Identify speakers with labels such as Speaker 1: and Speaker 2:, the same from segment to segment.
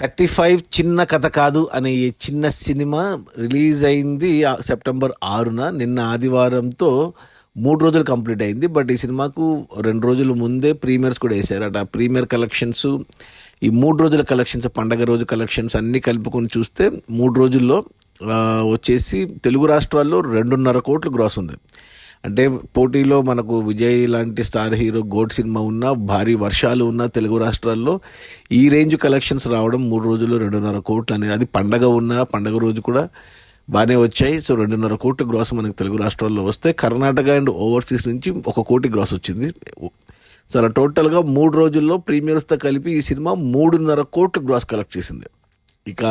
Speaker 1: 35 చిన్న కథ కాదు అనే ఈ చిన్న సినిమా రిలీజ్ అయింది సెప్టెంబర్ 6న. నిన్న ఆదివారంతో 3 రోజులు కంప్లీట్ అయింది. బట్ ఈ సినిమాకు 2 రోజుల ముందే ప్రీమియర్స్ కూడా వేశారట. ఆ ప్రీమియర్ కలెక్షన్స్, ఈ 3 రోజుల కలెక్షన్స్, పండగ రోజు కలెక్షన్స్ అన్నీ కలుపుకొని చూస్తే 3 రోజుల్లో వచ్చేసి తెలుగు రాష్ట్రాల్లో 2.5 కోట్లు గ్రాస్ ఉంది. అంటే పోటీలో మనకు విజయ్ లాంటి స్టార్ హీరో గోడ్ సినిమా ఉన్న, భారీ వర్షాలు ఉన్న తెలుగు రాష్ట్రాల్లో ఈ రేంజ్ కలెక్షన్స్ రావడం 3 రోజుల్లో 2.5 కోట్లు అనేది, అది పండగ రోజు కూడా బాగానే వచ్చాయి. సో 2.5 కోట్లు గ్రాస్ మనకు తెలుగు రాష్ట్రాల్లో వస్తే, కర్ణాటక అండ్ ఓవర్సీస్ నుంచి 1 కోటి గ్రాస్ వచ్చింది. సో అలా టోటల్గా 3 రోజుల్లో ప్రీమియర్స్తో కలిపి ఈ సినిమా 3.5 కోట్లు గ్రాస్ కలెక్ట్ చేసింది. ఇక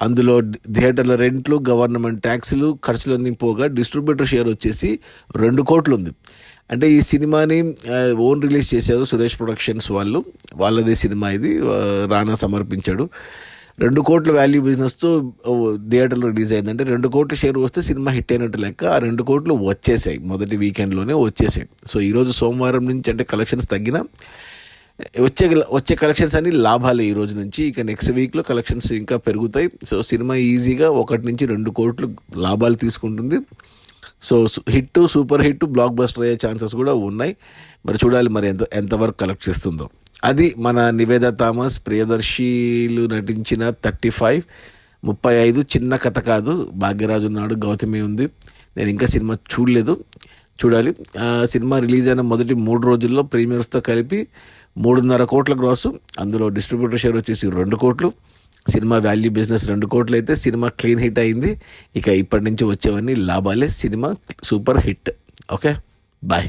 Speaker 1: అందులో థియేటర్ల రెంట్లు, గవర్నమెంట్ ట్యాక్సులు, ఖర్చులన్నీ పోగా డిస్ట్రిబ్యూటర్ షేర్ వచ్చేసి 2 కోట్లు ఉంది. అంటే ఈ సినిమాని ఓన్ రిలీజ్ చేశారు సురేష్ ప్రొడక్షన్స్ వాళ్ళదే సినిమా ఇది. రానా సమర్పించాడు. 2 కోట్ల వాల్యూ బిజినెస్తో థియేటర్లో రిలీజ్ అయింది. అంటే 2 కోట్ల షేర్ వస్తే సినిమా హిట్ అయినట్టు లెక్క. ఆ 2 కోట్లు వచ్చేసాయి, మొదటి వీకెండ్లోనే వచ్చేసాయి. సో ఈరోజు సోమవారం నుంచి అంటే కలెక్షన్స్ తగ్గిన వచ్చే కలెక్షన్స్ అన్ని లాభాలే ఈ రోజు నుంచి. ఇక నెక్స్ట్ వీక్లో కలెక్షన్స్ ఇంకా పెరుగుతాయి. సో సినిమా ఈజీగా 1 నుంచి 2 కోట్లు లాభాలు తీసుకుంటుంది. So hit, super hit, block buster అయ్యే ఛాన్సెస్ కూడా ఉన్నాయి. మరి చూడాలి మరి ఎంతవరకు కలెక్ట్ చేస్తుందో. అది మన నివేదా థామస్, ప్రియదర్శిలు నటించిన 35 చిన్న కథ కాదు. భాగ్యరాజు ఉన్నాడు, గౌతమి ఉంది. నేను ఇంకా సినిమా చూడలేదు, చూడాలి. సినిమా రిలీజ్ అయిన మొదటి 3 రోజుల్లో ప్రీమియర్స్తో కలిపి 3.5 కోట్ల గ్రాసు, అందులో డిస్ట్రిబ్యూటర్ షేర్ వచ్చేసి 2 కోట్లు. సినిమా వాల్యూ బిజినెస్ 2 కోట్లు అయితే సినిమా క్లీన్ హిట్ అయింది. ఇక ఇప్పటి నుంచి వచ్చేవన్నీ లాభాలే. Cinema super hit. Okay, bye.